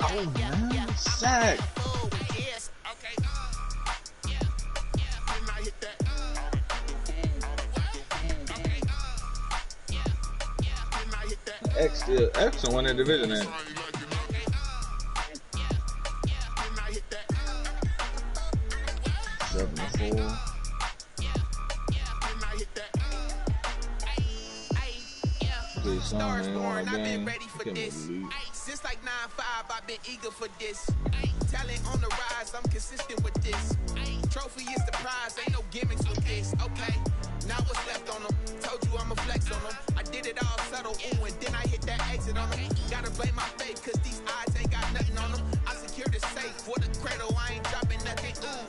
Oh, man. Sack. X still X won that division then. 7-4. Stars born, I've been ready for this. Since like 9-5, I've been eager for this. Talent on the rise, I'm consistent with this. Trophy is the prize, ain't no gimmicks with this. Okay, now what's left on them? Told you I'ma flex on them. I did it all subtle, ooh, and then I hit that exit on them. Gotta blame my faith, cause these odds ain't got nothing on them. I secure the safe for the cradle, I ain't dropping nothing, ooh.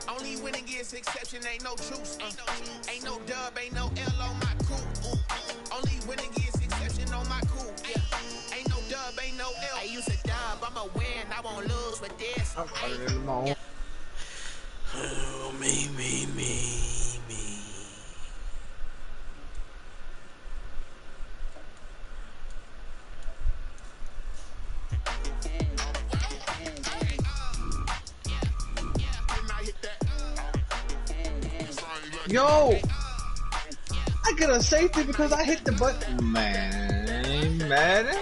Only winning is exception, ain't no truce. Ain't no dub, ain't no L on my crew. Only winning is exception on my crew. Yeah. Ain't no dub, ain't no L. I use a dub, I'ma win, I won't lose with this. I'm harder than them all. Oh, me. Yo! I get a safety because I hit the button. Man, Madden.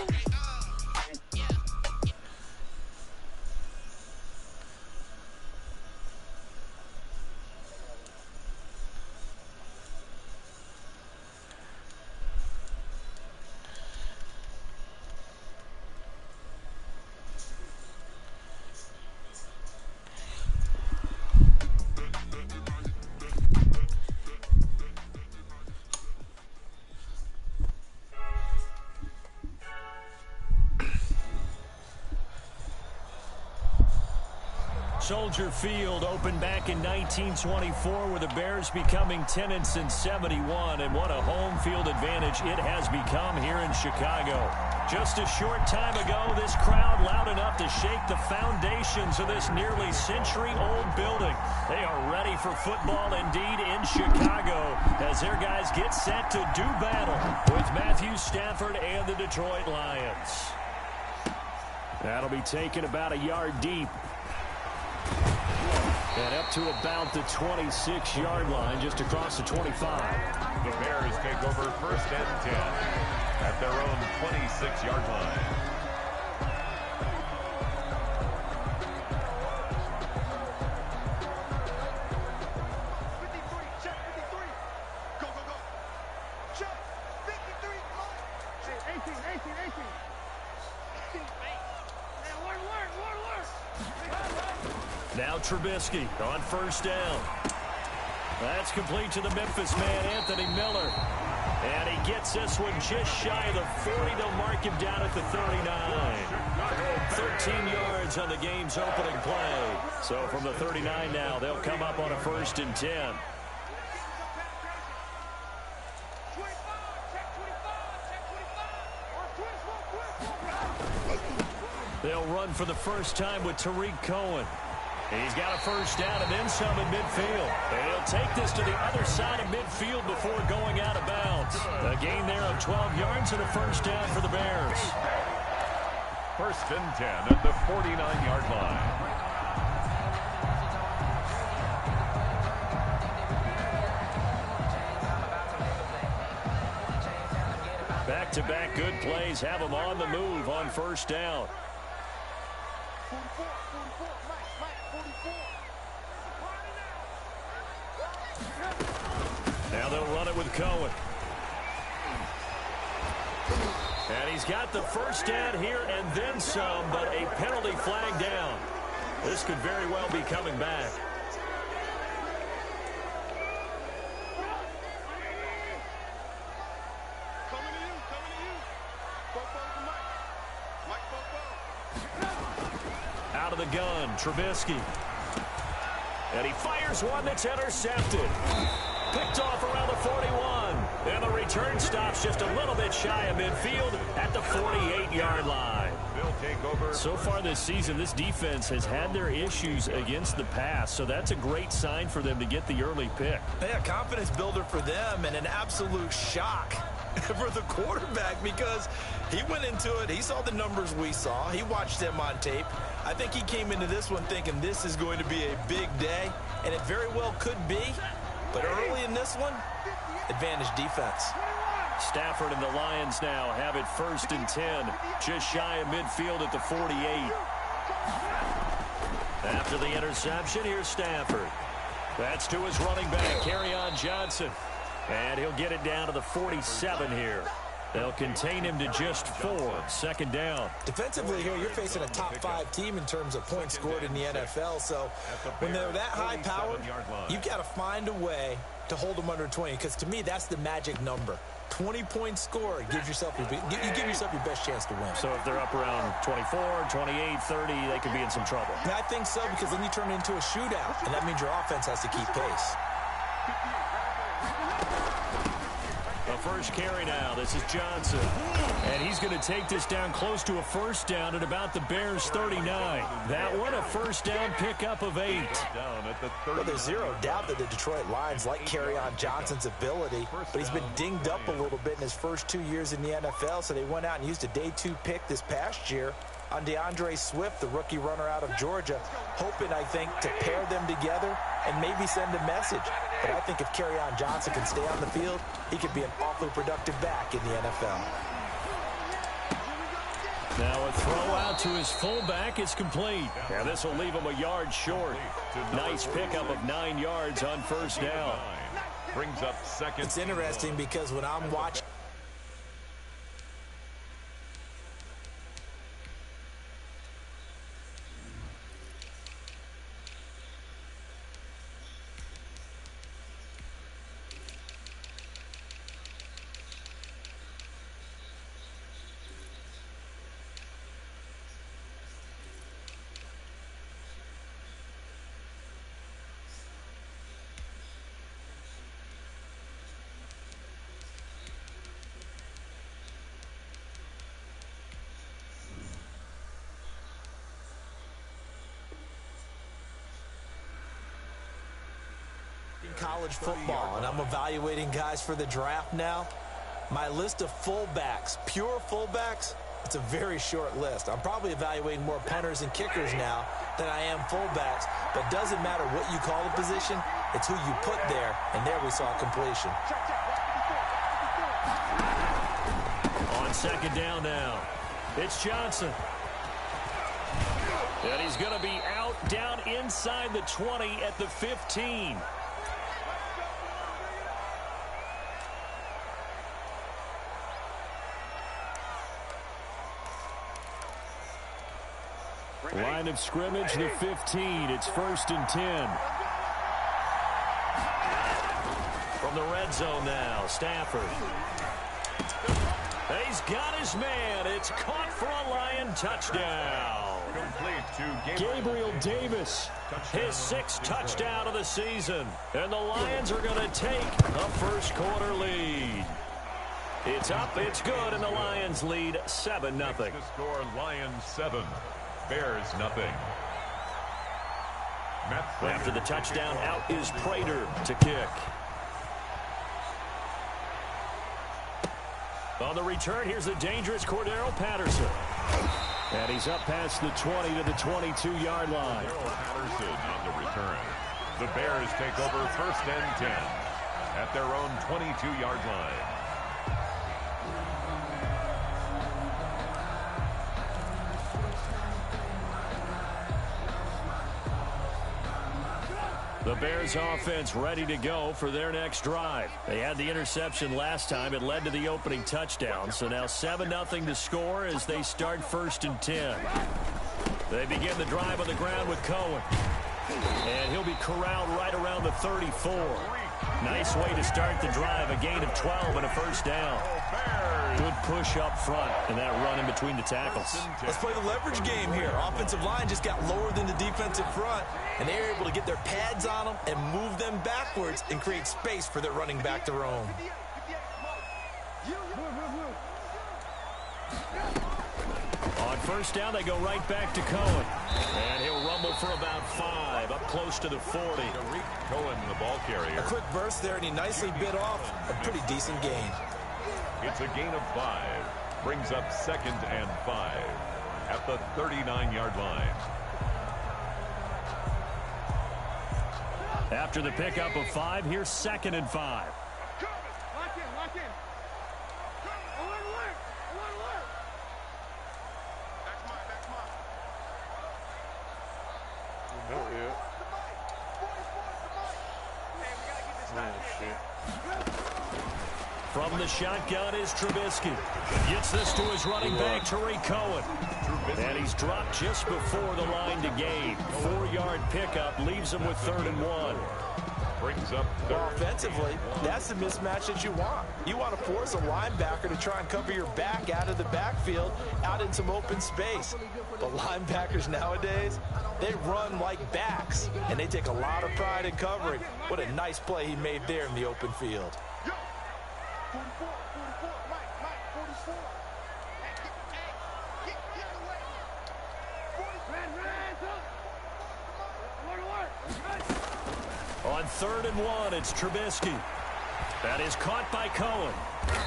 Soldier Field opened back in 1924 with the Bears becoming 10-71, and what a home field advantage it has become here in Chicago. Just a short time ago, this crowd loud enough to shake the foundations of this nearly century-old building. They are ready for football indeed in Chicago as their guys get set to do battle with Matthew Stafford and the Detroit Lions. That'll be taken about a yard deep. And up to about the 26-yard line, just across the 25. The Bears take over 1st and 10 at their own 26-yard line. Now Trubisky on 1st down. That's complete to the Memphis man, Anthony Miller. And he gets this one just shy of the 40. They'll mark him down at the 39. 13 yards on the game's opening play. So from the 39 now, they'll come up on a 1st and 10. They'll run for the first time with Tariq Cohen. He's got a 1st down and then some in midfield. And he'll take this to the other side of midfield before going out of bounds. A gain there of 12 yards and a 1st down for the Bears. 1st and 10 at the 49-yard line. Back-to-back good plays have them on the move on 1st down. Now they'll run it with Cohen. And he's got the 1st down here and then some, but a penalty flag down. This could very well be coming back. Out of the gun, Trubisky. And he fires one that's intercepted. Picked off around the 41. And the return stops just a little bit shy of midfield at the 48-yard line. They'll take over. So far this season, this defense has had their issues against the pass, so that's a great sign for them to get the early pick. Yeah, confidence builder for them and an absolute shock for the quarterback because he went into it. He saw the numbers we saw. He watched them on tape. I think he came into this one thinking this is going to be a big day, and it very well could be. But early in this one, advantage defense. Stafford and the Lions now have it 1st and 10. Just shy of midfield at the 48. After the interception, here's Stafford. That's to his running back, Kerryon Johnson. And he'll get it down to the 47 here. They'll contain him to just 4. 2nd down. Defensively here, you're facing a top 5 team in terms of points scored in the NFL. So when they're that high powered, you've got to find a way to hold them under 20. Because to me, that's the magic number. 20 points scored gives yourself you give yourself your best chance to win. So if they're up around 24, 28, 30, they could be in some trouble. And I think so, because then you turn it into a shootout, and that means your offense has to keep pace. The first carry now. This is Johnson. And he's going to take this down close to a 1st down at about the Bears' 39. That one, a 1st down pickup of 8. Well, there's zero doubt that the Detroit Lions like Kerryon Johnson's ability, but he's been dinged up a little bit in his first 2 years in the NFL, so they went out and used a day 2 pick this past year on DeAndre Swift, the rookie runner out of Georgia, hoping, I think, to pair them together and maybe send a message. But I think if Kerryon Johnson can stay on the field, he could be an awfully productive back in the NFL. Now a throw out to his fullback is complete. Now this will leave him a yard short. Nice pickup of 9 yards on 1st down. Brings up 2nd. It's interesting because when I'm watching college football and I'm evaluating guys for the draft now, my list of fullbacks, pure fullbacks, it's a very short list. I'm probably evaluating more punters and kickers now than I am fullbacks, but doesn't matter what you call the position, it's who you put there, and there we saw completion. On 2nd down now, it's Johnson. And he's going to be out down inside the 20 at the 15. Line of scrimmage, the 15. It's 1st and 10. From the red zone now, Stafford. He's got his man. It's caught for a Lion touchdown. Complete to Gabriel Davis, his 6th touchdown of the season. And the Lions are going to take a 1st quarter lead. It's up, it's good, and the Lions lead 7-0. The score, Lions 7. Bears nothing. After the touchdown, out is Prater to kick. On the return, here's the dangerous Cordero Patterson. And he's up past the 20 to the 22-yard line. Cordero Patterson on the return. The Bears take over 1st and 10 at their own 22-yard line. The Bears offense ready to go for their next drive. They had the interception last time. It led to the opening touchdown. So now 7-0 to score as they start 1st and 10. They begin the drive on the ground with Cohen. And he'll be corralled right around the 34. Nice way to start the drive. A gain of 12 and a 1st down. Good push up front and that run in between the tackles. Let's play the leverage game here. Offensive line just got lower than the defensive front, and they were able to get their pads on them and move them backwards and create space for their running back to roam. On 1st down, they go right back to Cohen. And he'll rumble for about 5, up close to the 40. Cohen, the ball carrier. A quick burst there, and he nicely bit off a pretty decent gain. It's a gain of 5. Brings up 2nd and 5 at the 39-yard line. After the pickup of 5, here's 2nd and 5. From the shotgun is Trubisky. Gets this to his running back, Tariq Cohen. And he's dropped just before the line to gain. 4-yard pickup leaves him with 3rd and 1. Brings up well, offensively, that's the mismatch that you want. You want to force a linebacker to try and cover your back out of the backfield, out in some open space. But linebackers nowadays, they run like backs, and they take a lot of pride in covering. What a nice play he made there in the open field. 44, Mike, 44. Get out of the way. 40. On 3rd and 1, it's Trubisky. That is caught by Cohen.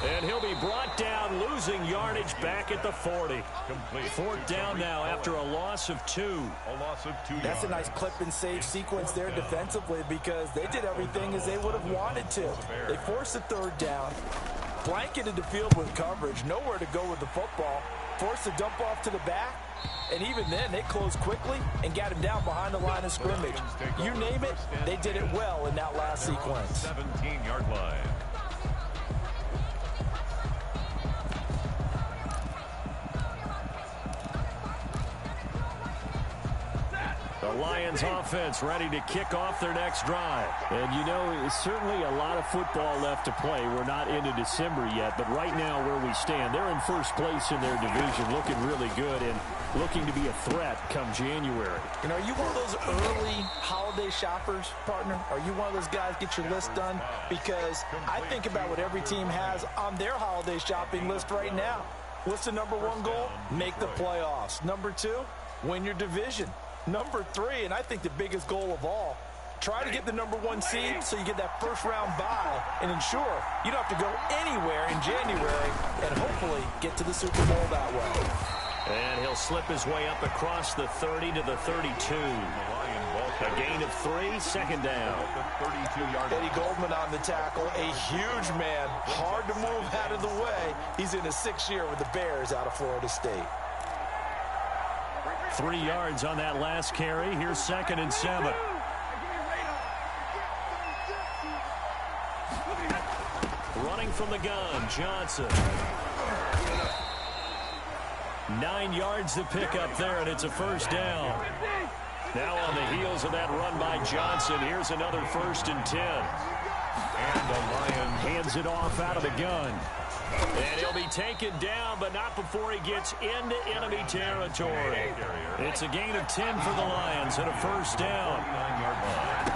And he'll be brought down, losing yardage back at the 40. Complete. 4th down now after a loss of 2. A loss of 2 yards. That's a nice clip and save sequence there defensively because they did everything as they would have wanted to. They forced the 3rd down, blanketed the field with coverage, nowhere to go with the football, forced the dump off to the back, and even then they closed quickly and got him down behind the line of scrimmage. You name it, they did it well in that last sequence. 17-yard line. The Lions offense ready to kick off their next drive. And you know, it's certainly a lot of football left to play. We're not into December yet, but right now where we stand, they're in first place in their division, looking really good and looking to be a threat come January. You know, are you one of those early holiday shoppers, partner? Are you one of those guys get your list done? Because I think about what every team has on their holiday shopping list right now. What's the number 1 goal? Make the playoffs. Number 2, win your division. Number 3, and I think the biggest goal of all, try to get the number 1 seed so you get that first-round bye and ensure you don't have to go anywhere in January and hopefully get to the Super Bowl that way. And he'll slip his way up across the 30 to the 32. A gain of 3, 2nd down. Eddie Goldman on the tackle, a huge man, hard to move out of the way. He's in his 6th year with the Bears out of Florida State. 3 yards on that last carry. Here's 2nd and 7. Running from the gun, Johnson. 9 yards to pick up there, and it's a 1st down. Now on the heels of that run by Johnson, here's another 1st and 10. And the Lions hands it off out of the gun. And he'll be taken down, but not before he gets into enemy territory. It's a gain of 10 for the Lions and a 1st down. 9-yard line.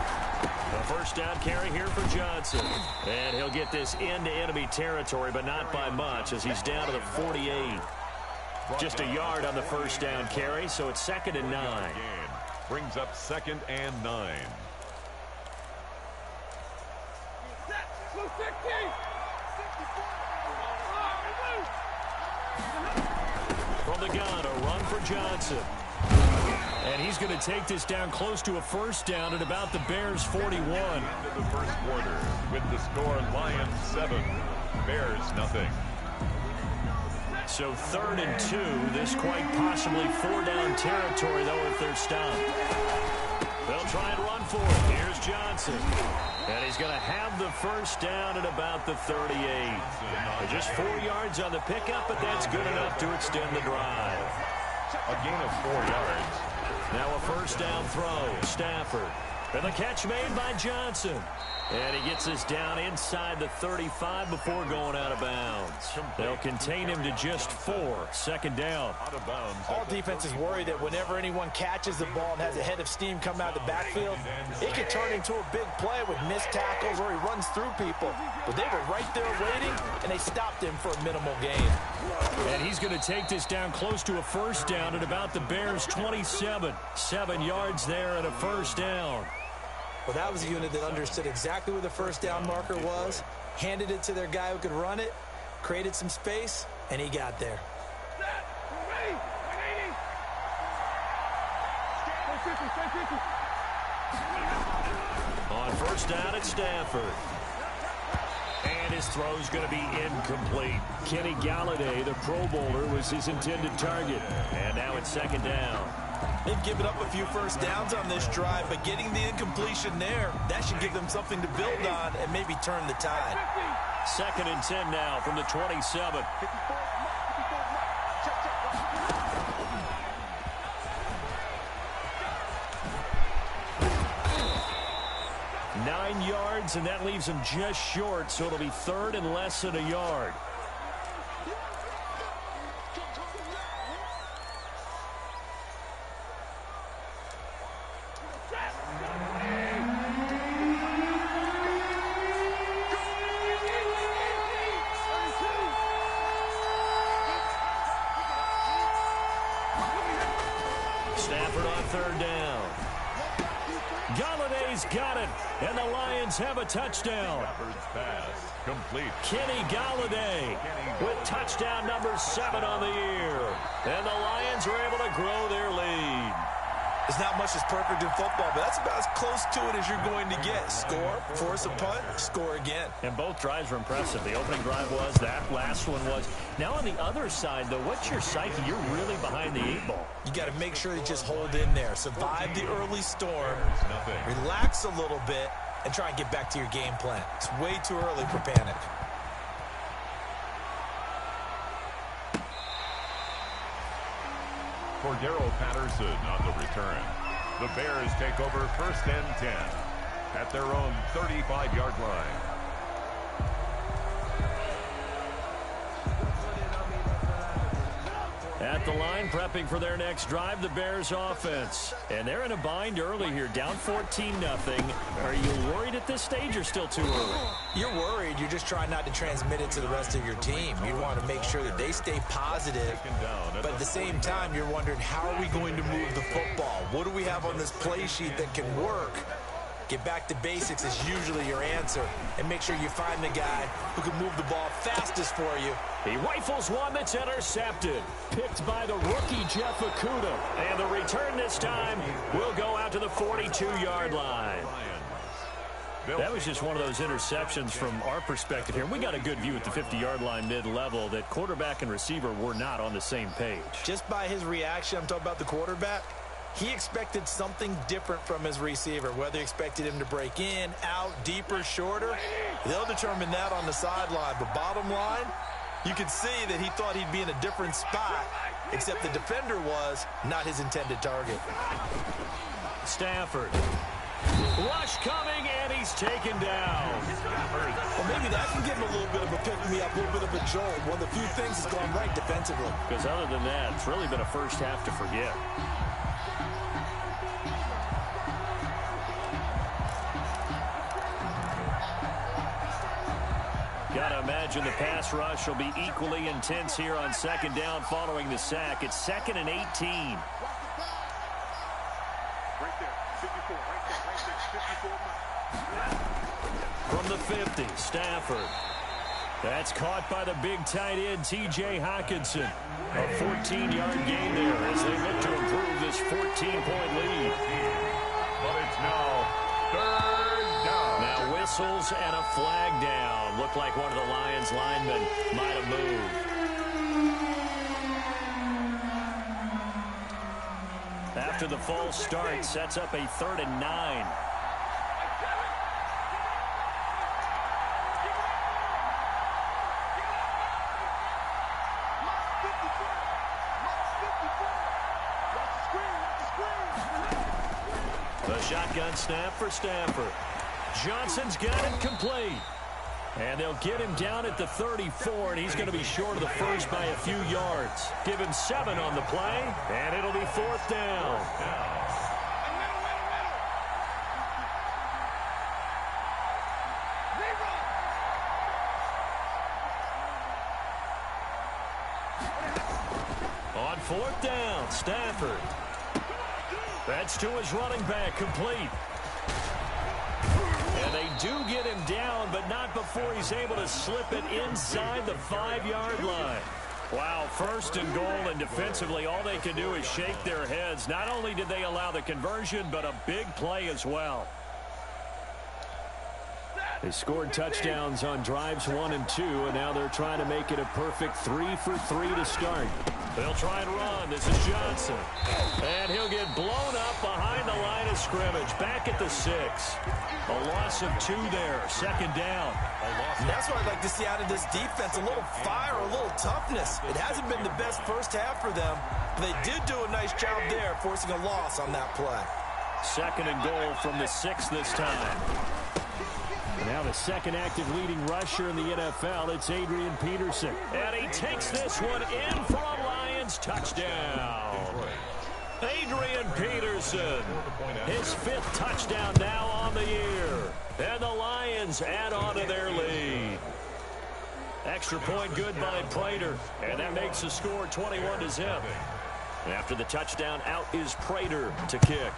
A 1st down carry here for Johnson. And he'll get this into enemy territory, but not by much as he's down to the 48. Just a yard on the 1st down carry, so it's 2nd and 9. Brings up 2nd and 9. From the gun, a run for Johnson. And he's going to take this down close to a 1st down at about the Bears' 41. Into the 1st quarter with the score Lions 7, Bears nothing. So 3rd and 2, this quite possibly 4-down territory, though, if they're stopped. They'll try and run for it. Here's Johnson. And he's going to have the 1st down at about the 38. Just 4 yards on the pickup, but that's good enough to extend the drive. A gain of 4 yards. Now a 1st down throw, Stafford. And the catch made by Johnson. And he gets us down inside the 35 before going out of bounds. They'll contain him to just 4. 2nd down. Out of bounds. All defenses worry that whenever anyone catches the ball and has a head of steam come out of the backfield, it can turn into a big play with missed tackles or he runs through people. But they were right there waiting, and they stopped him for a minimal gain. And he's going to take this down close to a 1st down at about the Bears' 27. 7 yards there and a 1st down. Well, that was a unit that understood exactly where the 1st down marker was, handed it to their guy who could run it, created some space, and he got there. On first down, it's Stafford. And his throw's going to be incomplete. Kenny Galladay, the Pro Bowler, was his intended target. And now it's second down. They've given up a few first downs on this drive, but getting the incompletion there, that should give them something to build on and maybe turn the tide. 2nd and 10 now from the 27. Nine yards, and that leaves him just short, so it'll be 3rd and less than a yard. Stafford on 3rd down. Galladay's got it, and the Lions have a touchdown. Stafford's pass complete. Kenny Galladay with touchdown number 7 on the year. And the Lions are able to grow their lead. There's not much that's perfect in football, but that's about as close to it as you're going to get. Score, force a punt, score again. And both drives were impressive. The opening drive was, that last one was. Now on the other side, though, what's your psyche? You're really behind the 8 ball. You got to make sure you just hold in there. Survive the early storm, relax a little bit, and try and get back to your game plan. It's way too early for panic. Cordero Patterson on the return. The Bears take over 1st and 10 at their own 35-yard line. At the line, prepping for their next drive, the Bears offense. And they're in a bind early here, down 14-0. Are you worried at this stage or still too early? You're worried. You're just trying not to transmit it to the rest of your team. You want to make sure that they stay positive. But at the same time, you're wondering, how are we going to move the football? What do we have on this play sheet that can work? Get back to basics is usually your answer. And make sure you find the guy who can move the ball fastest for you. He rifles one that's intercepted. Picked by the rookie Jeff Okudah. And the return this time will go out to the 42-yard line. That was just one of those interceptions from our perspective here. We got a good view at the 50-yard line mid-level that quarterback and receiver were not on the same page. Just by his reaction, I'm talking about the quarterback, he expected something different from his receiver, whether he expected him to break in, out, deeper, shorter. They'll determine that on the sideline. But bottom line, you could see that he thought he'd be in a different spot, except the defender was not his intended target. Stafford. Rush coming, and he's taken down. Well, maybe that can give him a little bit of a pick-me-up, a little bit of a jolt. One of the few things that's gone right defensively. Because other than that, it's really been a first half to forget. Got to imagine the pass rush will be equally intense here on 2nd down following the sack. It's 2nd and 18. From the 50, Stafford. That's caught by the big tight end, T.J. Hockenson. A 14-yard gain there as they look to improve this 14-point lead. But it's now 3rd down. Now whistles and a flag down. Looked like one of the Lions linemen might have moved. After the false start, sets up a 3rd and 9. The shotgun snap for Stafford. Johnson's got it complete. And they'll get him down at the 34, and he's going to be short of the first by a few yards. Give him 7 on the play, and it'll be 4th down. On 4th down, Stafford. That's to his running back, complete. And They do get him down, but not before he's able to slip it inside the 5-yard line. Wow, first and goal, and defensively all they can do is shake their heads. Not only did they allow the conversion, but a big play as well. They scored touchdowns on drives 1 and 2, and now they're trying to make it a perfect 3 for 3 to start. They'll try and run. This is Johnson. And he'll get blown up behind the line of scrimmage. Back at the 6. A loss of 2 there. Second down. And that's what I'd like to see out of this defense. A little fire, a little toughness. It hasn't been the best first half for them, but they did do a nice job there, forcing a loss on that play. Second and goal from the 6 this time. Now the second active leading rusher in the NFL, it's Adrian Peterson. And he takes this one in for a Lions touchdown. Adrian Peterson, his 5th touchdown now on the year. And the Lions add on to their lead. Extra point good by Prater. And that makes the score 21-0. After the touchdown, out is Prater to kick.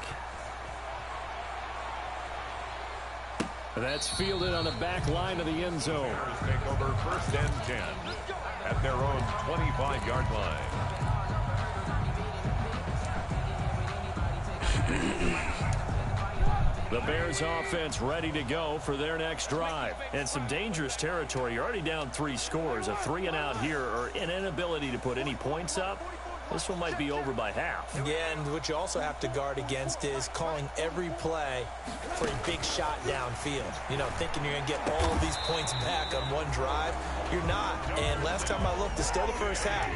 That's fielded on the back line of the end zone. Bears take over first and 10 at their own 25-yard line. The Bears offense ready to go for their next drive. And some dangerous territory. You're already down 3 scores. A 3 and out here, or an inability to put any points up. This one might be over by half. Yeah, and what you also have to guard against is calling every play for a big shot downfield. You know, thinking you're going to get all of these points back on one drive. You're not. And last time I looked, it's still the first half.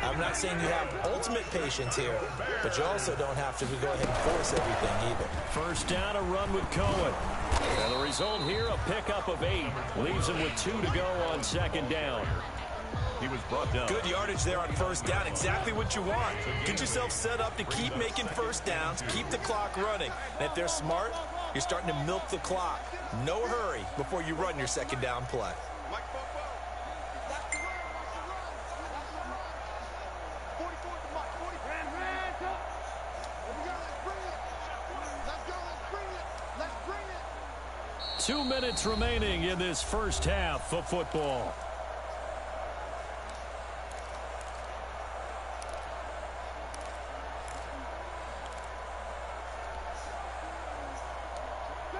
I'm not saying you have ultimate patience here, but you also don't have to go ahead and force everything either. First down, a run with Cohen. And the result here, a pickup of 8. Leaves him with 2 to go on second down. He was brought down. Good yardage there on first down. Exactly what you want. Get yourself set up to keep making first downs, keep the clock running. And if they're smart, you're starting to milk the clock. No hurry before you run your second down play. Two minutes remaining in this first half of football.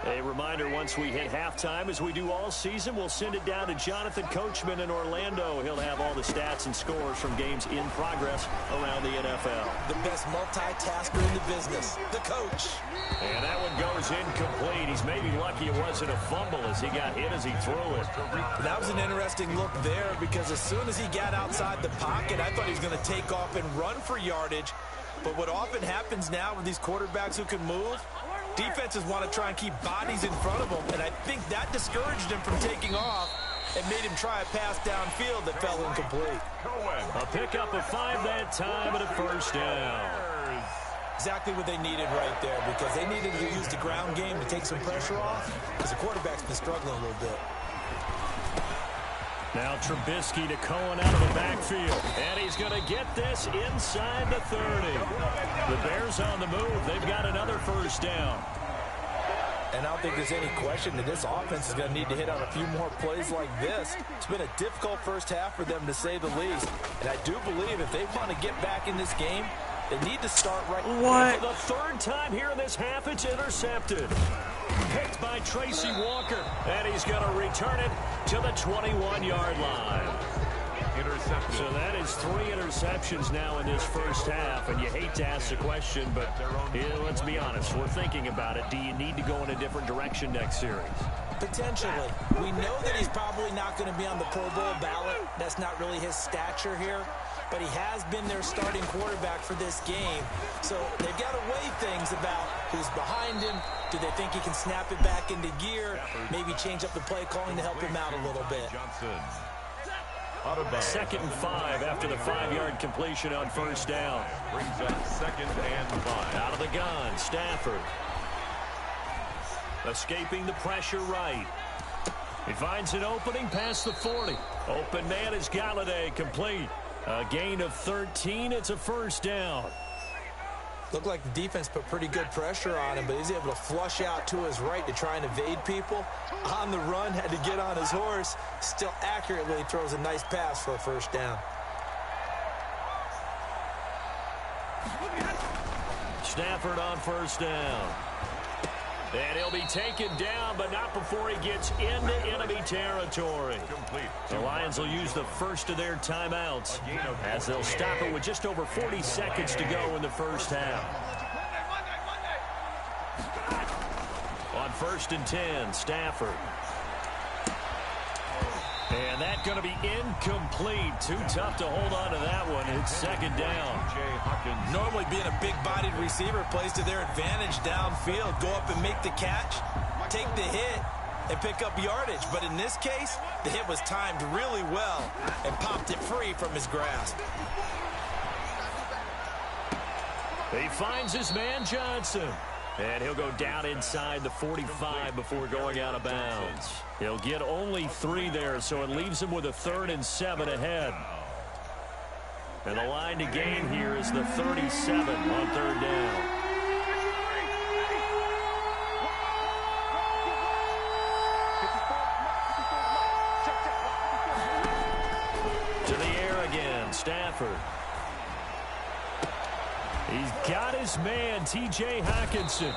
A reminder, once we hit halftime, as we do all season, we'll send it down to Jonathan Coachman in Orlando. He'll have all the stats and scores from games in progress around the NFL. The best multitasker in the business, the coach. And that one goes incomplete. He's maybe lucky it wasn't a fumble as he got hit as he threw it. That was an interesting look there because as soon as he got outside the pocket, I thought he was going to take off and run for yardage. But what often happens now with these quarterbacks who can move, defenses want to try and keep bodies in front of them, and I think that discouraged him from taking off and made him try a pass downfield that fell incomplete. A pickup of 5 that time and a first down. Exactly what they needed right there because they needed to use the ground game to take some pressure off because the quarterback's been struggling a little bit. Now Trubisky to Cohen out of the backfield. And he's going to get this inside the 30. The Bears on the move. They've got another first down. And I don't think there's any question that this offense is going to need to hit on a few more plays like this. It's been a difficult first half for them, to say the least. And I do believe if they want to get back in this game, they need to start right. What? For the third time here in this half, it's intercepted. Picked by Tracy Walker. And he's going to return it to the 21-yard line. Intercepted. So that is 3 interceptions now in this first half. And you hate to ask the question, but let's be honest. We're thinking about it. Do you need to go in a different direction next series? Potentially. We know that he's probably not going to be on the Pro Bowl ballot. That's not really his stature here. But he has been their starting quarterback for this game. So they've got to weigh things about who's behind him. Do they think he can snap it back into gear? Maybe change up the play calling to help him out a little bit. Second and 5 after the 5-yard completion on first down. Brings up second and 5. Out of the gun, Stafford. Escaping the pressure right. He finds an opening past the 40. Open man is Galladay, complete. A gain of 13. It's a first down. Looked like the defense put pretty good pressure on him, but he's able to flush out to his right to try and evade people. On the run, had to get on his horse. Still accurately throws a nice pass for a first down. Stafford on first down. And he'll be taken down, but not before he gets into enemy territory. The Lions will use the first of their timeouts as they'll stop it with just over 40 seconds to go in the first half. On 1st and 10, Stafford. And that's going to be incomplete. Too tough to hold on to that one. It's second down. Normally being a big-bodied receiver plays to their advantage downfield. Go up and make the catch, take the hit, and pick up yardage. But in this case, the hit was timed really well and popped it free from his grasp. He finds his man Johnson. And he'll go down inside the 45 before going out of bounds. He'll get only 3 there, so it leaves him with a 3rd and 7 ahead. And the line to gain here is the 37 on 3rd down. To the air again, Stafford. He's got his man, T.J. Hockenson.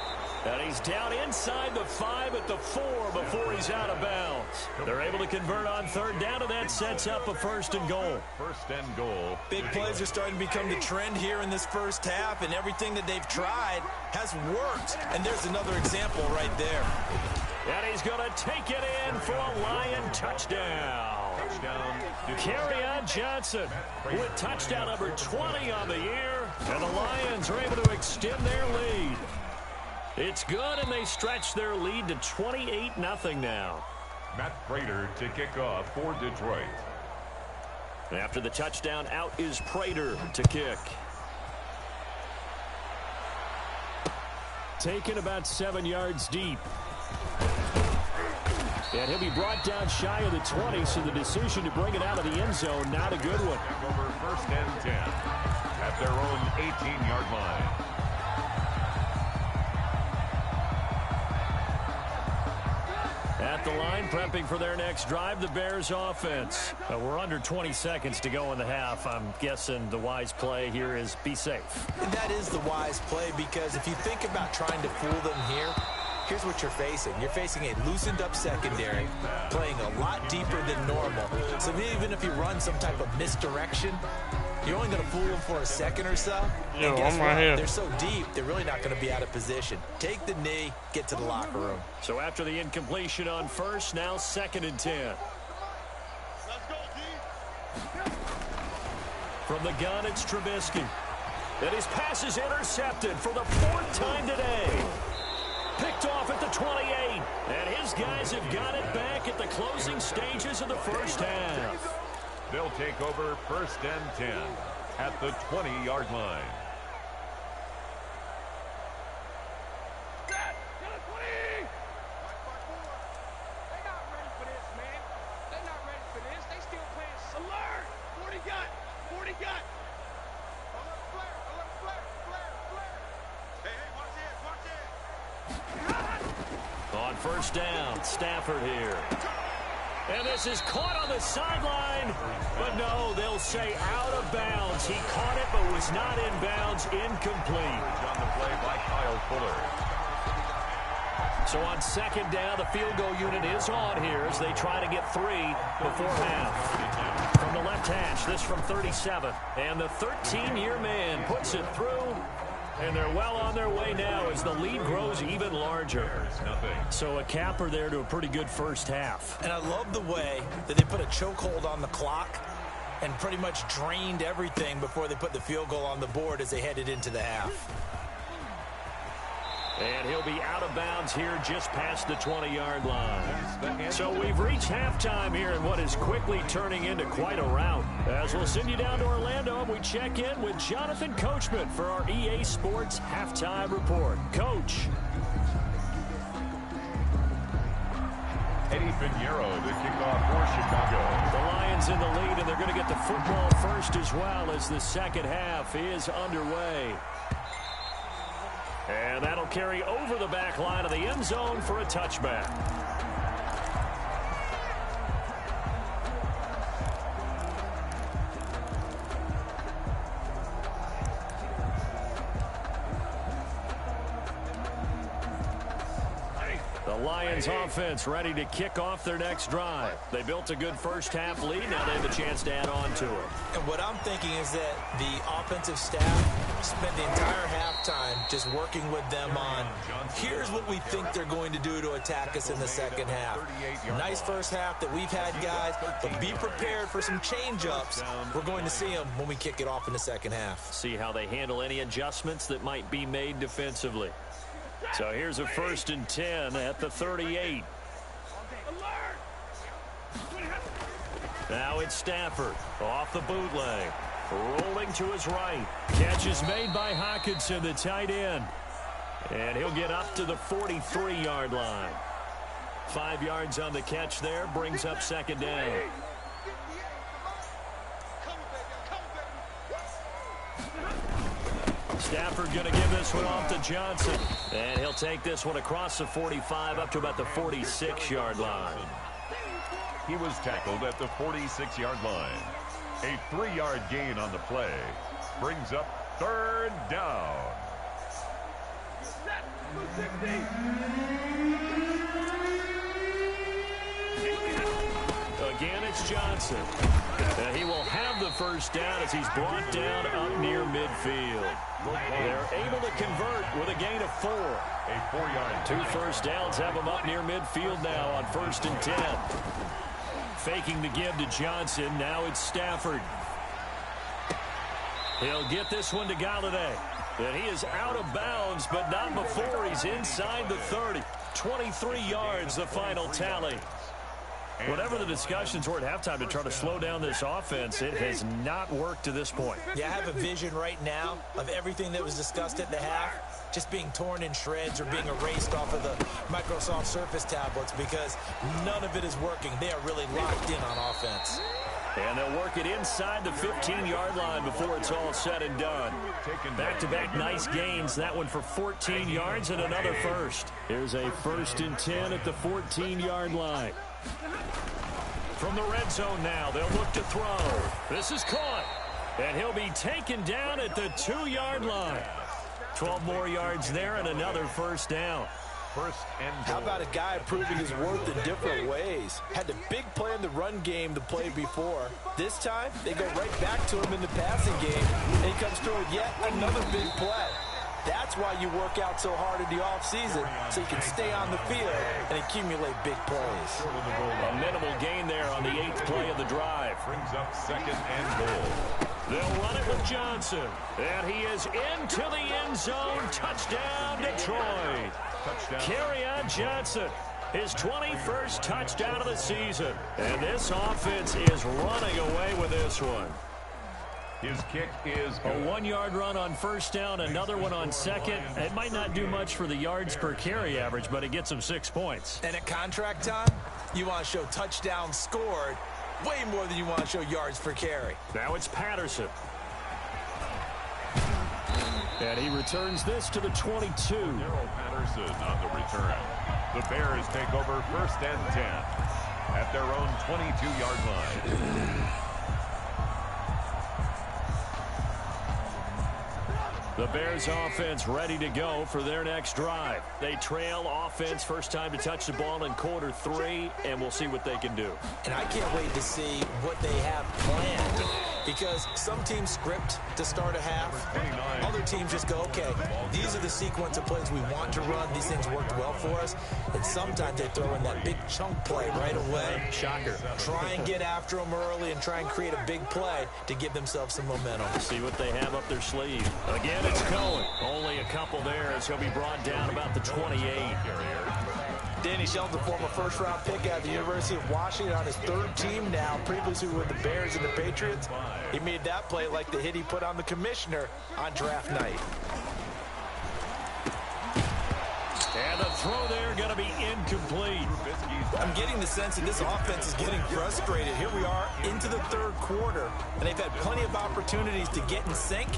And he's down inside the 5 at the 4 before he's out of bounds. They're able to convert on 3rd down, and that sets up a 1st and goal. 1st and goal. Big plays are starting to become the trend here in this first half, and everything that they've tried has worked. And there's another example right there. And he's going to take it in for a Lion touchdown. Kerryon Johnson with touchdown number 20 on the year, and the Lions are able to extend their lead. It's good, and they stretch their lead to 28-0 now. Matt Prater to kick off for Detroit. After the touchdown, out is Prater to kick. Taken about 7 yards deep. And he'll be brought down shy of the 20, so the decision to bring it out of the end zone, not a good one. Over 1st and 10 at their own 18-yard line. At the line, prepping for their next drive, the Bears offense. We're under 20 seconds to go in the half. I'm guessing the wise play here is be safe. And that is the wise play, because if you think about trying to fool them here, here's what you're facing. You're facing a loosened-up secondary, playing a lot deeper than normal. So even if you run some type of misdirection, you're only going to fool them for a second or so. Yo, and guess I'm what? right here. They're so deep, they're really not going to be out of position. Take the knee, get to the locker room. So after the incompletion on 1st, now 2nd and 10. From the gun, it's Trubisky. And his pass is intercepted for the 4th time today. Picked off at the 28. And his guys have got it back at the closing stages of the first half. They'll take over 1st and 10 at the 20-yard line. On 1st down, Stafford here. And this is caught on the sideline. But no, they'll say out of bounds. He caught it but was not in bounds. Incomplete. On the play by Kyle Fuller. So on 2nd down, the field goal unit is on here as they try to get 3 before half. From the left hash, this from 37. And the 13-year man puts it through. And they're well on their way now as the lead grows even larger. So a capper there to a pretty good first half. And I love the way that they put a chokehold on the clock and pretty much drained everything before they put the field goal on the board as they headed into the half. And he'll be out of bounds here just past the 20-yard line. So we've reached halftime here in what is quickly turning into quite a rout. As we'll send you down to Orlando, and we check in with Jonathan Coachman for our EA Sports Halftime Report. Coach. Eddie Pinheiro to kick off for Chicago. The Lions in the lead, and they're going to get the football first as well as the second half is underway. And that'll carry over the back line of the end zone for a touchback. The Lions offense ready to kick off their next drive. They built a good first-half lead. Now they have a chance to add on to it. And what I'm thinking is that the offensive staff spent the entire halftime just working with them on, here's what we think they're going to do to attack us in the second half. Nice first half that we've had, guys, but be prepared for some change-ups. We're going to see them when we kick it off in the second half. See how they handle any adjustments that might be made defensively. So here's a 1st and 10 at the 38. Now it's Stafford off the bootleg. Rolling to his right. Catch is made by Hockenson, the tight end. And he'll get up to the 43-yard line. 5 yards on the catch there. Brings up 2nd down. Stafford going to give this one off to Johnson. And he'll take this one across the 45 up to about the 46-yard line. He was tackled at the 46-yard line. A 3-yard gain on the play brings up 3rd down. Again, it's Johnson. He will have the 1st down as he's brought down up near midfield. They're able to convert with a gain of 4. A 4-yard. 2 first downs have him up near midfield now on 1st and 10. Faking the give to Johnson. Now it's Stafford. He'll get this one to Galladay. And he is out of bounds, but not before he's inside the 30. 23 yards, the final tally. Whatever the discussions were at halftime to try to slow down this offense, it has not worked to this point. Yeah, I have a vision right now of everything that was discussed at the half just being torn in shreds or being erased off of the Microsoft Surface tablets because none of it is working. They are really locked in on offense. And they'll work it inside the 15-yard line before it's all said and done. Back-to-back nice gains. That one for 14 yards and another first. Here's a 1st and 10 at the 14-yard line. From the red zone now, they'll look to throw. This is caught. And he'll be taken down at the 2-yard line. 12 more yards there and another 1st down. 1st and goal. How about a guy proving his worth in different ways? Had the big play in the run game to play before. This time, they go right back to him in the passing game, and he comes through with yet another big play. That's why you work out so hard in the offseason, so you can stay on the field and accumulate big plays. A minimal gain there on the 8th play of the drive. Brings up 2nd and goal. They'll run it with Johnson. And he is into the end zone. Touchdown, Detroit. Touchdown. Kerryon Johnson, his 21st touchdown of the season. And this offense is running away with this one. His kick is a 1-yard run on 1st down, another one on 2nd. It might not do much for the yards per carry average, but it gets him 6 points. And at contract time, you want to show touchdowns scored way more than you want to show yards per carry. Now it's Patterson. And he returns this to the 22. Darrell Patterson on the return. The Bears take over 1st and 10 at their own 22-yard line. The Bears offense ready to go for their next drive. They trail offense, first time to touch the ball in quarter 3, and we'll see what they can do. And I can't wait to see what they have planned, because some teams script to start a half. Other teams just go, okay, these are the sequence of plays we want to run. These things worked well for us. And sometimes they throw in that big chunk play right away. Shocker. Try and get after them early and try and create a big play to give themselves some momentum. See what they have up their sleeve. Again, it's Cohen. Only a couple there as he'll be brought down about the 28. Danny Shelton, the former first-round pick out of the University of Washington, on his 3rd team now, previously with the Bears and the Patriots. He made that play like the hit he put on the commissioner on draft night. And the throw there going to be incomplete. I'm getting the sense that this offense is getting frustrated. Here we are into the 3rd quarter, and they've had plenty of opportunities to get in sync.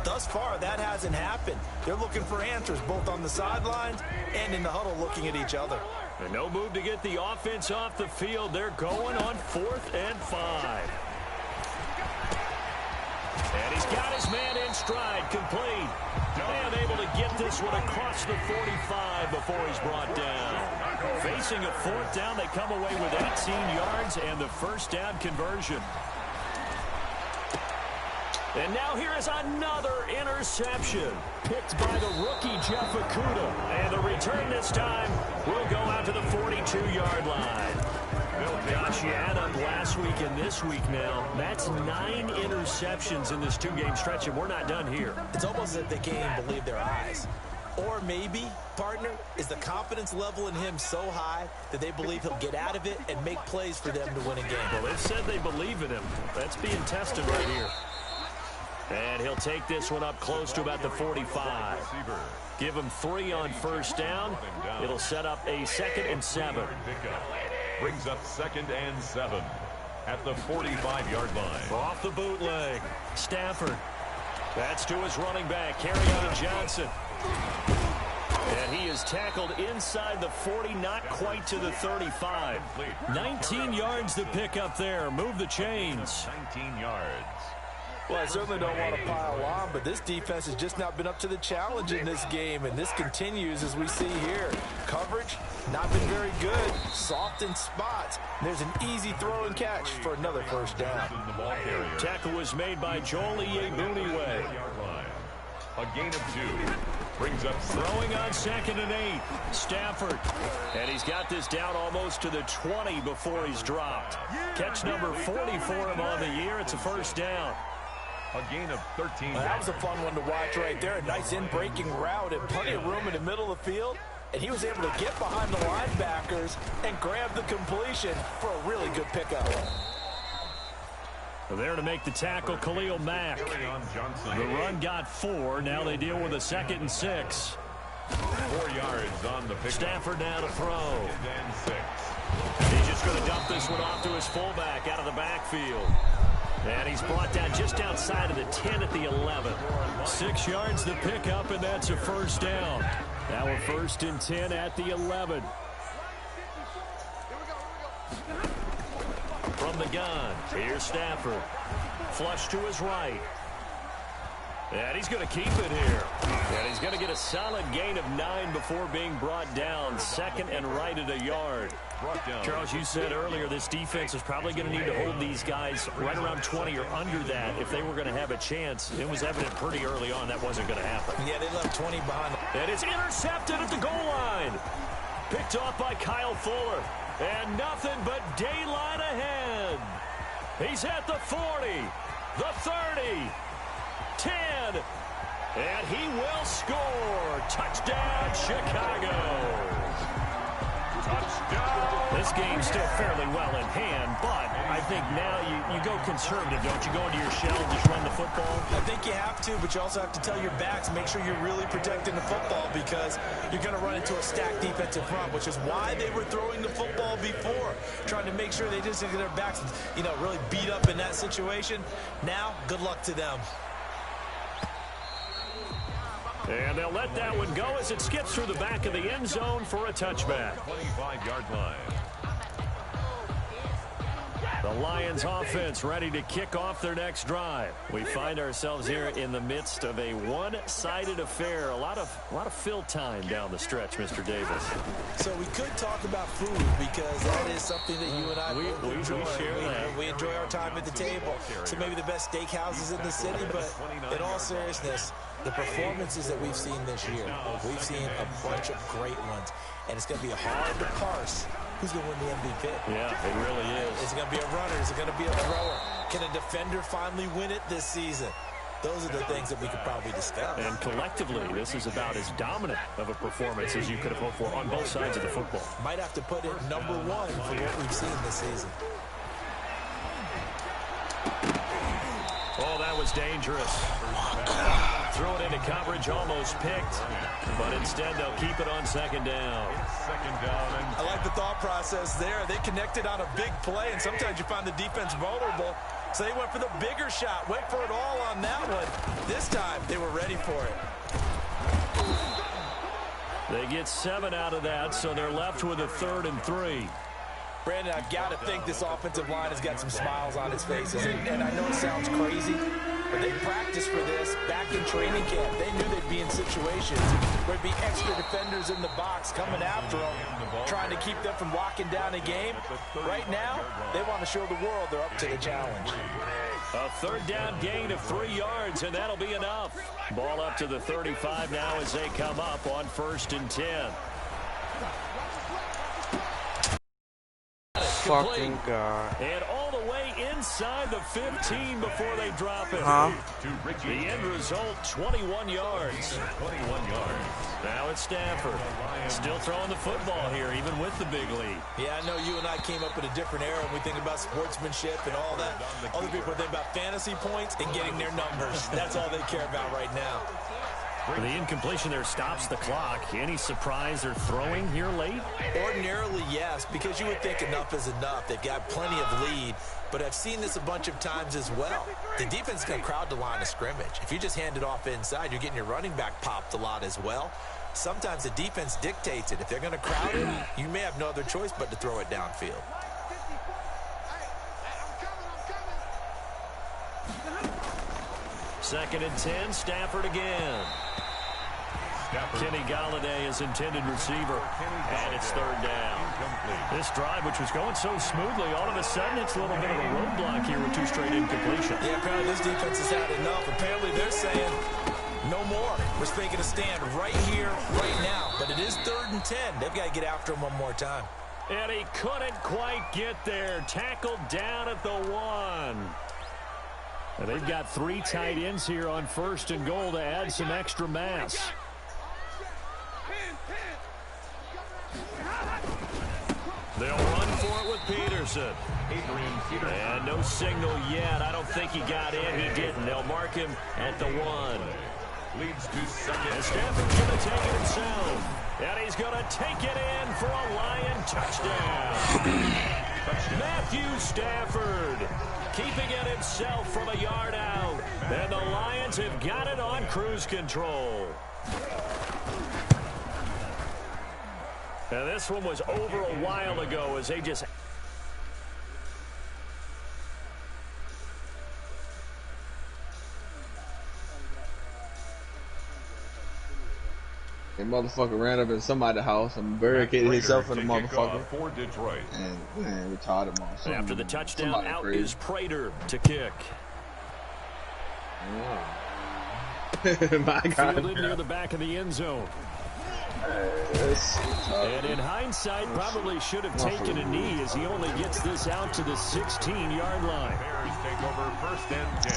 Thus thus far, that hasn't happened. They're looking for answers both on the sidelines and in the huddle looking at each other. And no move to get the offense off the field. They're going on 4th and 5. And he's got his man in stride, complete. And able to get this one across the 45 before he's brought down. Facing a 4th down, they come away with 18 yards and the first down conversion. And now here is another interception, picked by the rookie Jeff Okudah. And the return this time will go out to the 42-yard line. Gosh, you add up last week and this week now. That's 9 interceptions in this 2-game stretch, and we're not done here. It's almost as if they can't even believe their eyes. Or maybe, partner, is the confidence level in him so high that they believe he'll get out of it and make plays for them to win a game. Well, they've said they believe in him. That's being tested right here. And he'll take this one up close to about the 45. Give him 3 on first down. It'll set up a 2nd and 7. Brings up 2nd and 7 at the 45-yard line. Off the bootleg. Stafford. That's to his running back, Kerryon Johnson. And he is tackled inside the 40, not quite to the 35. 19 yards to pick up there. Move the chains. 19 yards. Well, I certainly don't want to pile on, but this defense has just not been up to the challenge in this game, and this continues as we see here. Coverage, not been very good. Soft in spots. There's an easy throw and catch for another first down. Tackle was made by Joel Iyiegbuniwe. A gain of 2. Brings up throwing on 2nd and 8. Stafford. And he's got this down almost to the 20 before he's dropped. Catch number 40 for him on the year. It's a first down. A gain of 13. Well, that was a fun one to watch right there. A nice in-breaking route and plenty of room in the middle of the field. And he was able to get behind the linebackers and grab the completion for a really good pickup. There to make the tackle, Khalil Mack. The run got 4. Now they deal with a 2nd and 6. 4 yards on the pick. Stafford now to throw. And 6. He's just going to dump this one off to his fullback out of the backfield. And he's brought down just outside of the 10 at the 11. 6 yards to pick up, and that's a first down. Now we're 1st and 10 at the 11. From the gun, here's Stafford. Flush to his right. And he's going to keep it here. And he's going to get a solid gain of 9 before being brought down. 2nd and right at a yard. Charles, you said earlier this defense is probably going to need to hold these guys right around 20 or under that if they were going to have a chance. It was evident pretty early on that wasn't going to happen. Yeah, they left 20 behind. And it's intercepted at the goal line. Picked off by Kyle Fuller. And nothing but daylight ahead. He's at the 40, the 30, 10, and he will score. Touchdown, Chicago. Touchdown. This game's still fairly well in hand, but I think now you go conservative, don't you? Go into your shell and just run the football? I think you have to, but you also have to tell your backs, make sure you're really protecting the football because you're going to run into a stacked defensive front, which is why they were throwing the football before, trying to make sure they just get their backs, really beat up in that situation. Now, good luck to them. And they'll let that one go as it skips through the back of the end zone for a touchback. 25-yard line. The Lions offense ready to kick off their next drive. We find ourselves here in the midst of a one-sided affair. A lot of fill time down the stretch, Mr. Davis. So we could talk about food because that is something that you and I enjoy. We enjoy our time at the table. So maybe the best steakhouses in the city, but in all seriousness, the performances that we've seen this year, we've seen a bunch of great ones. And it's going to be hard to parse who's going to win the MVP. Yeah, it really is. Is it going to be a runner? Is it going to be a thrower? Can a defender finally win it this season? Those are the things that we could probably discuss. And collectively, this is about as dominant of a performance as you could have hoped for on both sides of the football. Might have to put it #1 for what we've seen this season. Oh, that was dangerous. Threw it into coverage, almost picked, but instead they'll keep it on 2nd down. I like the thought process there. They connected on a big play, and sometimes you find the defense vulnerable. So they went for the bigger shot, went for it all on that one. This time, they were ready for it. They get 7 out of that, so they're left with a 3rd and 3. Brandon, I've got to think this offensive line has got some smiles on its faces. And I know it sounds crazy, but they practiced for this back in training camp. They knew they'd be in situations where there'd be extra defenders in the box coming after them, trying to keep them from locking down a game. Right now, they want to show the world they're up to the challenge. A 3rd down gain of 3 yards, and that'll be enough. Ball up to the 35 now as they come up on 1st and 10. Fucking God. And all the way inside the 15 before they drop it. The end result, 21 yards. 21 yards. Now it's Stafford. Still throwing the football here, even with the big lead. Yeah, I know you and I came up in a different era and we think about sportsmanship and all that. Other people think about fantasy points and getting their numbers. That's all they care about right now. The incompletion there stops the clock. Any surprise they're throwing here late? Ordinarily, yes, because you would think enough is enough. They've got plenty of lead, but I've seen this a bunch of times as well. The defense can crowd the line of scrimmage. If you just hand it off inside, you're getting your running back popped a lot as well. Sometimes the defense dictates it. If they're going to crowd it, you may have no other choice but to throw it downfield. Second and 10, Stafford again. Kenny Golladay is intended receiver, and it's 3rd down. This drive, which was going so smoothly, all of a sudden it's a little bit of a roadblock here with 2 straight incompletions. Yeah, apparently this defense has had enough. Apparently they're saying no more. We're making a stand right here, right now. But it is 3rd and 10. They've got to get after him one more time. And he couldn't quite get there. Tackled down at the 1. And they've got 3 tight ends here on 1st and goal to add some extra mass. They'll run for it with Peterson. And no signal yet. I don't think he got in. He didn't. They'll mark him at the 1. Leads to 2nd. And Stafford's going to take it himself. And he's going to take it in for a Lion touchdown. Matthew Stafford keeping it himself from a yard out. And the Lions have got it on cruise control. And this one was over a while ago as they just... A motherfucker ran up in somebody's house and barricaded himself in the motherfucker. For Detroit. And man, retarded motherfucker. After the touchdown, out crazy. is Prater to kick. My God. Fielded near the back of the end zone. And in hindsight, probably should have taken a knee as he only gets this out to the 16-yard line. Bears take over 1st and 10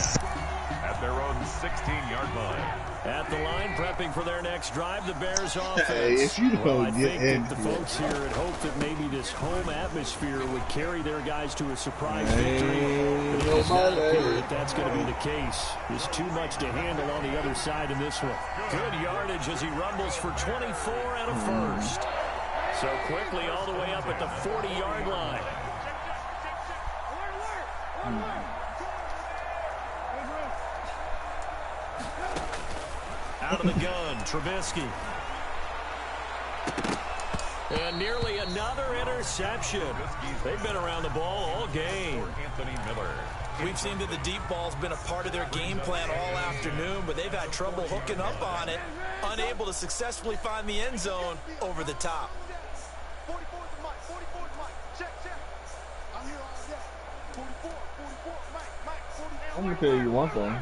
at their own 16-yard line. At the line, prepping for their next drive, the Bears offense. Hey, if you don't I get think in that the here. folks here had hoped that maybe this home atmosphere would carry their guys to a surprise victory. But it does not appear that that's going to be the case. There's too much to handle on the other side in this one. Good yardage as he rumbles for 24 and a first. So quickly all the way up at the 40-yard line. Out of the gun, Trubisky. And nearly another interception. They've been around the ball all game. Anthony Miller. We've seen that the deep ball's been a part of their game plan all afternoon, but they've had trouble hooking up on it, unable to successfully find the end zone over the top. I'm gonna tell you one thing.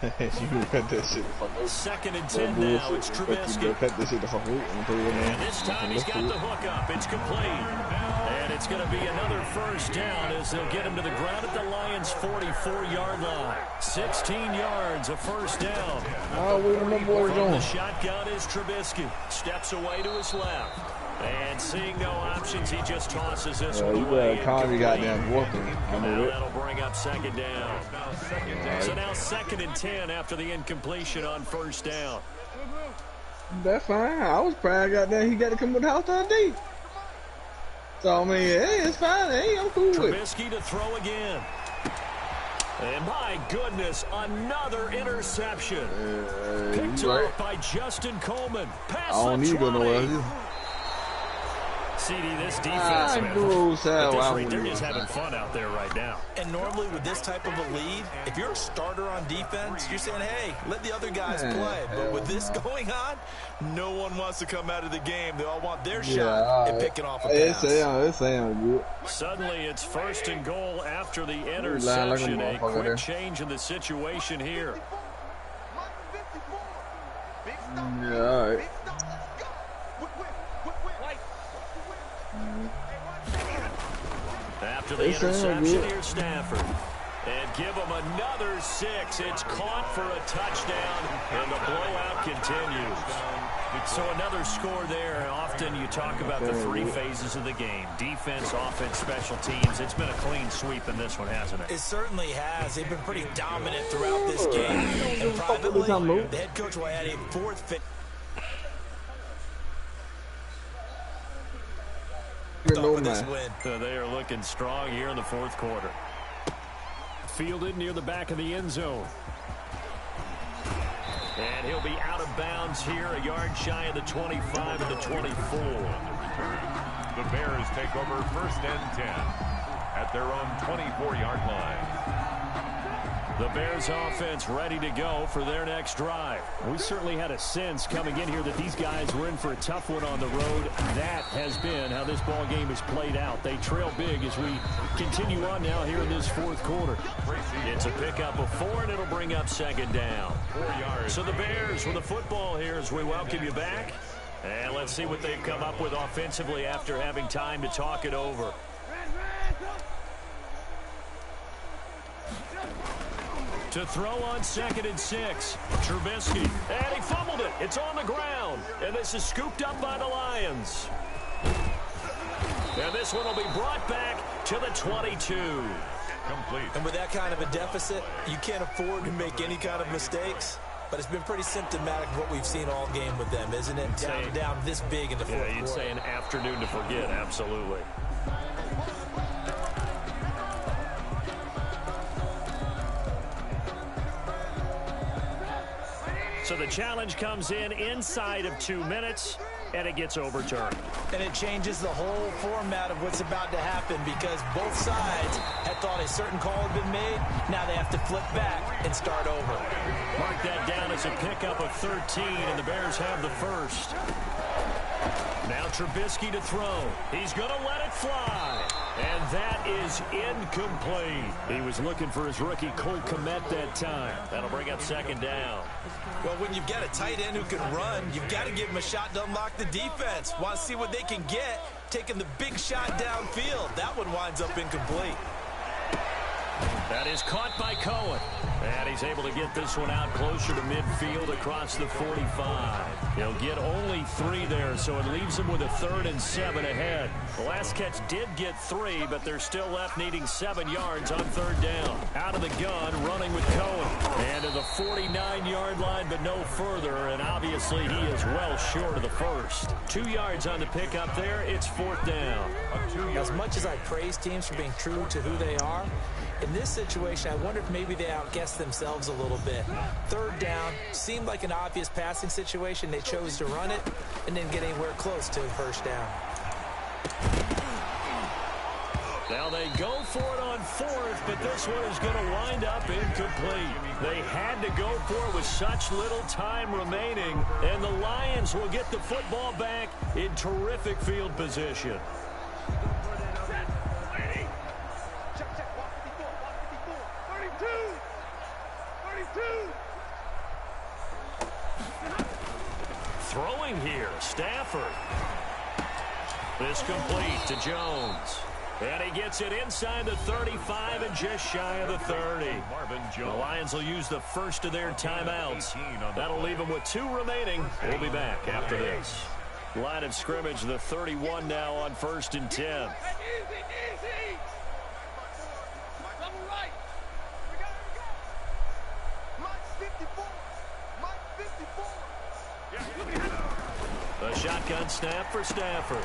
You can cut that shit the fuck out. 2nd and 10 now. It's Trubisky. Cut this shit the fuck out and put it in there. And this time he's got the hook up. It's complete. And it's going to be another first down as they'll get him to the ground at the Lions' 44-yard line. 16 yards, a first down. Oh, we remember where we're From the going. shotgun is Trubisky. Steps away to his left. And seeing no options, he just tosses this one You away. got Connie goddamn walking. I Now knew it. that'll bring up 2nd down. So now 2nd and 10 after the incompletion on first down. That's fine. I was proud. Goddamn, he got to come with the house to D. So I mean, hey, it's fine. Hey, I'm cool with it. Trubisky to throw again. And my goodness, another interception. Picked off by Justin Coleman. Pass I don't need to go nowhere. CD, this defense, man, at this rate, they're just having fun out there right now. And normally with this type of a lead, if you're a starter on defense, you're saying, hey, let the other guys play. But with this going on, no one wants to come out of the game. They all want their shot at picking off a pass. It's good. Suddenly it's 1st and goal after the interception. A quick change in the situation here. Yeah, all right. After the interception, here's Stafford. And give him another 6. It's caught for a touchdown, and the blowout continues. So another score there. Often you talk about the 3 phases of the game. Defense, offense, special teams. It's been a clean sweep in this one, hasn't it? It certainly has. They've been pretty dominant throughout this game. And privately, the head coach will add a 4th fifth. They are looking strong here in the 4th quarter. Fielded near the back of the end zone. And he'll be out of bounds here, a yard shy of the 25 of the 24. The Bears take over 1st and 10 at their own 24-yard line. The Bears offense ready to go for their next drive. We certainly had a sense coming in here that these guys were in for a tough one on the road. That has been how this ball game has played out. They trail big as we continue on now here in this 4th quarter. It's a pickup of 4, and it'll bring up 2nd down. 4 yards. So the Bears with the football here as we welcome you back. And let's see what they've come up with offensively after having time to talk it over. To throw on 2nd and 6. Trubisky. And he fumbled it. It's on the ground. And this is scooped up by the Lions. And this one will be brought back to the 22. Complete. And with that kind of a deficit, you can't afford to make any kind of mistakes. But it's been pretty symptomatic of what we've seen all game with them, isn't it? Down this big in the 4th quarter. Yeah, you'd say an afternoon to forget. Absolutely. So the challenge comes in inside of 2 minutes, and it gets overturned. And it changes the whole format of what's about to happen because both sides had thought a certain call had been made. Now they have to flip back and start over. Mark that down as a pickup of 13, and the Bears have the 1st. Now Trubisky to throw. He's going to let it fly. And that is incomplete. He was looking for his rookie Cole Kmet that time. That'll bring up 2nd down. Well, when you've got a tight end who can run, you've got to give him a shot to unlock the defense. Want to see what they can get, taking the big shot downfield. That one winds up incomplete. That is caught by Cohen. And he's able to get this one out closer to midfield across the 45. He'll get only 3 there, so it leaves him with a 3rd and 7 ahead. The last catch did get 3, but they're still left needing 7 yards on 3rd down. Out of the gun, running with Cohen. And to the 49-yard line, but no further. And obviously he is well short of the 1st. 2 yards on the pickup there. It's 4th down. As much as I praise teams for being true to who they are, in this situation, I wonder if maybe they outguessed themselves a little bit. 3rd down seemed like an obvious passing situation. They chose to run it and didn't get anywhere close to 1st down. Now they go for it on 4th, but this one is going to wind up incomplete. They had to go for it with such little time remaining, and the Lions will get the football back in terrific field position. Throwing here, Stafford. This complete to Jones. And he gets it inside the 35 and just shy of the 30. The Lions will use the 1st of their timeouts. That'll leave them with 2 remaining. We'll be back after this. Line of scrimmage, the 31 now on 1st and 10. A shotgun snap for Stafford.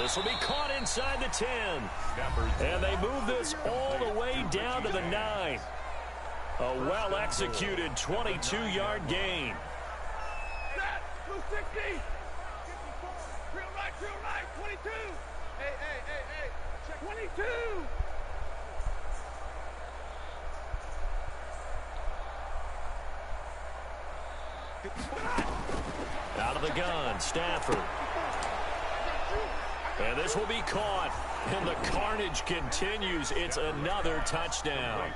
This will be caught inside the 10. And they move this all the way down to the 9. A well-executed 22-yard gain. 260. Real right, 22. Hey, check 22. Out of the gun, Stafford. And this will be caught. And the carnage continues. It's another touchdown.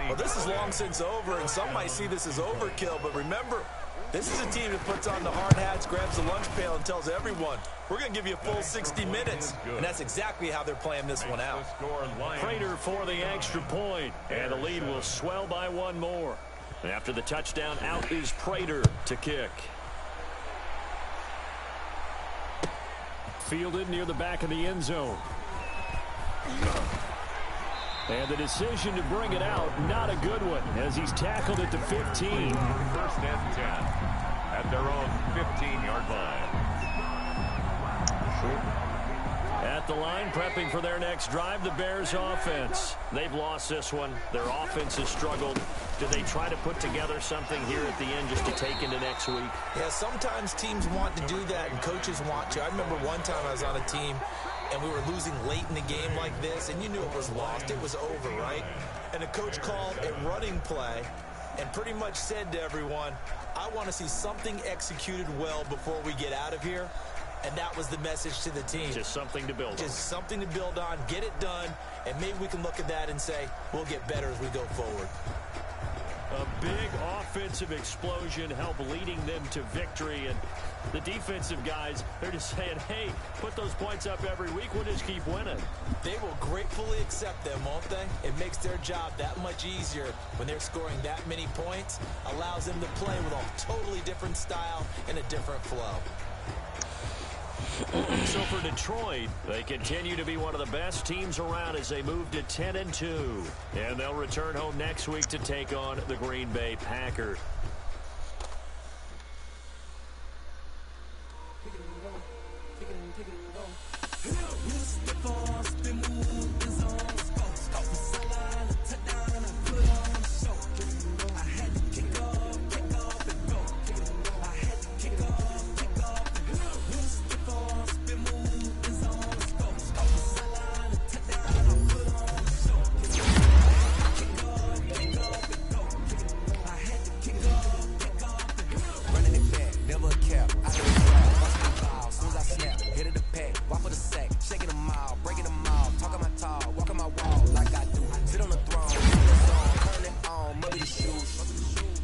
Well, this is long since over, and some might see this as overkill. But remember, this is a team that puts on the hard hats, grabs the lunch pail, and tells everyone, we're going to give you a full 60 minutes. And that's exactly how they're playing this one out. Prater for the extra point. And the lead will swell by one more. After the touchdown, out is Prater to kick. Fielded near the back of the end zone. And the decision to bring it out, not a good one, as he's tackled at the 15. First and 10 at their own 15-yard line. At the line, prepping for their next drive, the Bears offense. They've lost this one. Their offense has struggled. Do they try to put together something here at the end just to take into next week? Yeah, sometimes teams want to do that and coaches want to. I remember one time I was on a team and we were losing late in the game like this, and you knew it was lost. It was over, right? And the coach called a running play and pretty much said to everyone, I want to see something executed well before we get out of here. And that was the message to the team. Just something to build on. Just something to build on, get it done, and maybe we can look at that and say, we'll get better as we go forward. A big offensive explosion helped leading them to victory. And the defensive guys, they're just saying, hey, put those points up every week. We'll just keep winning. They will gratefully accept them, won't they? It makes their job that much easier when they're scoring that many points. Allows them to play with a totally different style and a different flow. So for Detroit, they continue to be one of the best teams around as they move to 10-2. And they'll return home next week to take on the Green Bay Packers.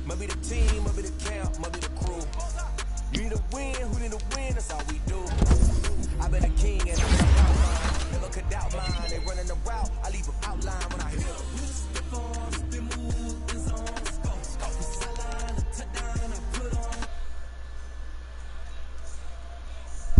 Maybe the team